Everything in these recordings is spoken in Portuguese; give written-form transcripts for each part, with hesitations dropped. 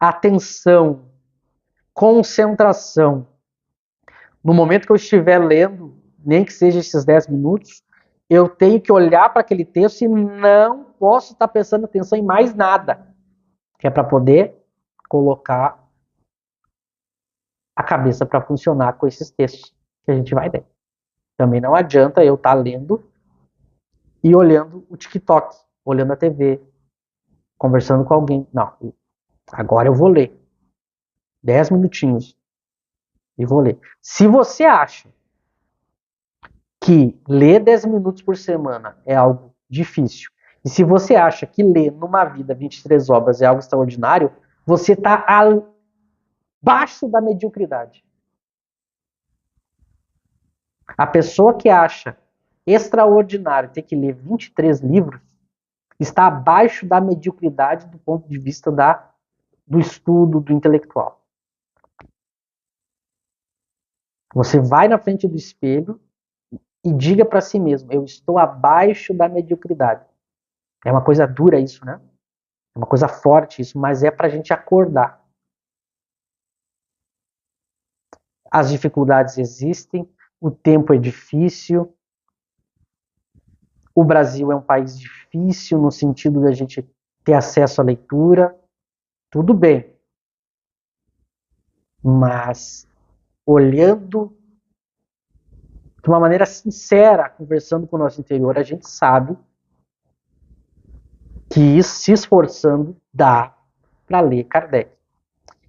atenção, concentração. No momento que eu estiver lendo, nem que seja esses 10 minutos, eu tenho que olhar para aquele texto e não posso estar prestando atenção em mais nada, que é para poder colocar a cabeça para funcionar com esses textos que a gente vai ler. Também não adianta eu estar lendo e olhando o TikTok, olhando a TV, conversando com alguém. Não, agora eu vou ler. 10 minutinhos e vou ler. Se você acha que ler 10 minutos por semana é algo difícil, e se você acha que ler numa vida 23 obras é algo extraordinário, você está abaixo da mediocridade. A pessoa que acha extraordinário ter que ler 23 livros está abaixo da mediocridade do ponto de vista do estudo, do intelectual. Você vai na frente do espelho e diga para si mesmo, eu estou abaixo da mediocridade. É uma coisa dura isso, né? É uma coisa forte isso, mas é para a gente acordar. As dificuldades existem, o tempo é difícil, o Brasil é um país difícil no sentido de a gente ter acesso à leitura, tudo bem. Mas olhando de uma maneira sincera, conversando com o nosso interior, a gente sabe que se esforçando dá para ler Kardec.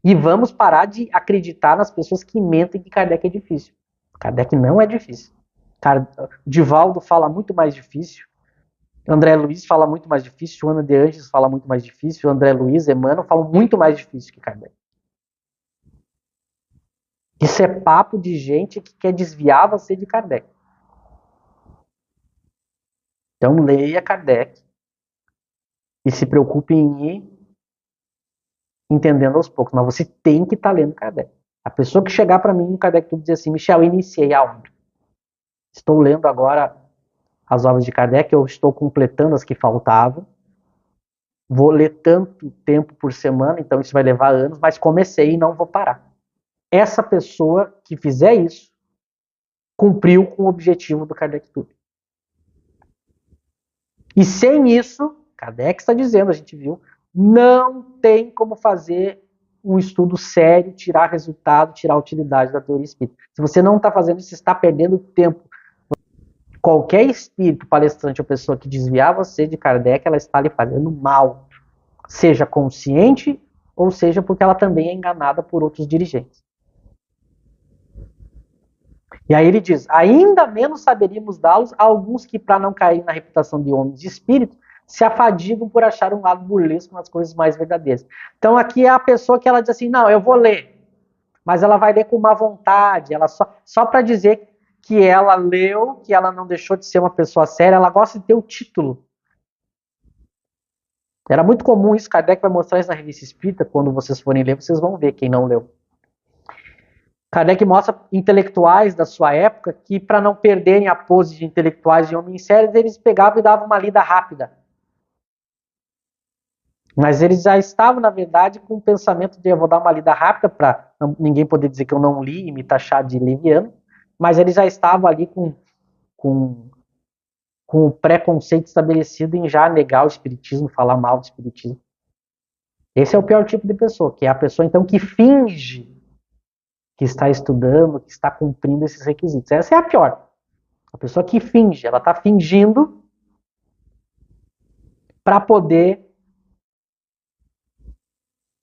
E vamos parar de acreditar nas pessoas que mentem que Kardec é difícil. Kardec não é difícil. Divaldo fala muito mais difícil. André Luiz fala muito mais difícil. Joana de Anjos fala muito mais difícil. André Luiz, Emmanuel falam muito mais difícil que Kardec. Isso é papo de gente que quer desviar você de Kardec. Então leia Kardec e se preocupe em ir entendendo aos poucos. Mas você tem que estar lendo Kardec. A pessoa que chegar para mim no Kardec Tudo dizer assim, Michel, iniciei aonde? Estou lendo agora as obras de Kardec, eu estou completando as que faltavam. Vou ler tanto tempo por semana, então isso vai levar anos, mas comecei e não vou parar. Essa pessoa que fizer isso, cumpriu com o objetivo do Kardec Tudo. E sem isso, Kardec está dizendo, a gente viu, não tem como fazer um estudo sério, tirar resultado, tirar utilidade da teoria espírita. Se você não está fazendo isso, você está perdendo tempo. Qualquer espírito, palestrante ou pessoa que desviar você de Kardec, ela está lhe fazendo mal. Seja consciente, ou seja porque ela também é enganada por outros dirigentes. E aí ele diz, ainda menos saberíamos dá-los a alguns que, para não cair na reputação de homens de espírito, se afadigam por achar um lado burlesco nas coisas mais verdadeiras. Então aqui é a pessoa que ela diz assim, não, eu vou ler, mas ela vai ler com má vontade, ela só para dizer que ela leu, que ela não deixou de ser uma pessoa séria, ela gosta de ter o título. Era muito comum isso, Kardec vai mostrar isso na Revista Espírita, quando vocês forem ler, vocês vão ver quem não leu. Kardec mostra intelectuais da sua época que, para não perderem a pose de intelectuais de homens sérios, eles pegavam e davam uma lida rápida. Mas eles já estavam, na verdade, com o pensamento de eu vou dar uma lida rápida para ninguém poder dizer que eu não li e me taxar de leviano, mas eles já estavam ali com o preconceito estabelecido em já negar o espiritismo, falar mal do espiritismo. Esse é o pior tipo de pessoa, que é a pessoa, então, que finge que está estudando, que está cumprindo esses requisitos. Essa é a pior. A pessoa que finge, ela está fingindo para poder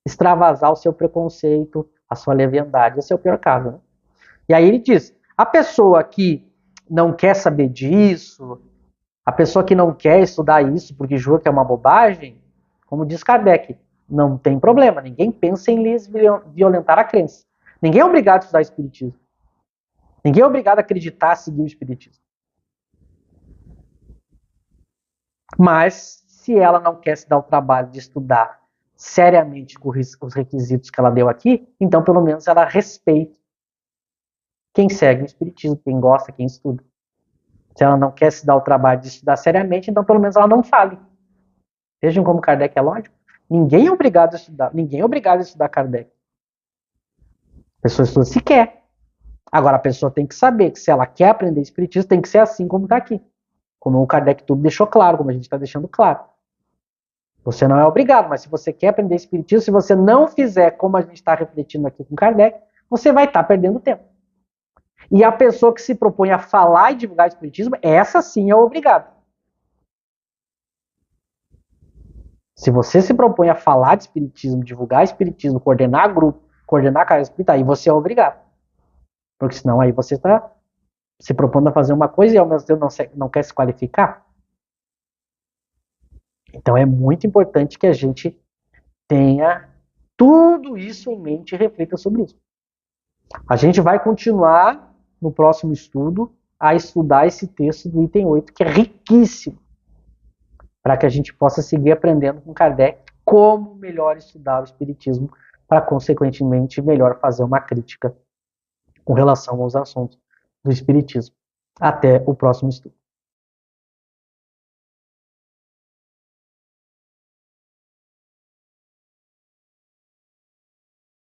extravasar o seu preconceito, a sua leviandade. Esse é o pior caso, né? E aí ele diz, a pessoa que não quer saber disso, a pessoa que não quer estudar isso porque julga que é uma bobagem, como diz Kardec, não tem problema, ninguém pensa em lhes violentar a crença. Ninguém é obrigado a estudar espiritismo. Ninguém é obrigado a acreditar, seguir o espiritismo. Mas, se ela não quer se dar o trabalho de estudar seriamente com os requisitos que ela deu aqui, então pelo menos ela respeita quem segue o espiritismo, quem gosta, quem estuda. Se ela não quer se dar o trabalho de estudar seriamente, então pelo menos ela não fale. Vejam como Kardec é lógico. Ninguém é obrigado a estudar, ninguém é obrigado a estudar Kardec. A pessoa estuda se quer. Agora a pessoa tem que saber que se ela quer aprender espiritismo, tem que ser assim como está aqui. Como o Kardec tudo deixou claro, como a gente está deixando claro. Você não é obrigado, mas se você quer aprender espiritismo, se você não fizer como a gente está refletindo aqui com Kardec, você vai estar perdendo tempo. E a pessoa que se propõe a falar e divulgar espiritismo, essa sim é obrigada. Se você se propõe a falar de espiritismo, divulgar espiritismo, coordenar grupo, coordenar carreira espírita, aí você é obrigado. Porque senão aí você está se propondo a fazer uma coisa e ao mesmo tempo não quer se qualificar. Então é muito importante que a gente tenha tudo isso em mente e reflita sobre isso. A gente vai continuar no próximo estudo a estudar esse texto do item 8, que é riquíssimo, para que a gente possa seguir aprendendo com Kardec como melhor estudar o Espiritismo, para, consequentemente, melhor fazer uma crítica com relação aos assuntos do Espiritismo. Até o próximo estudo.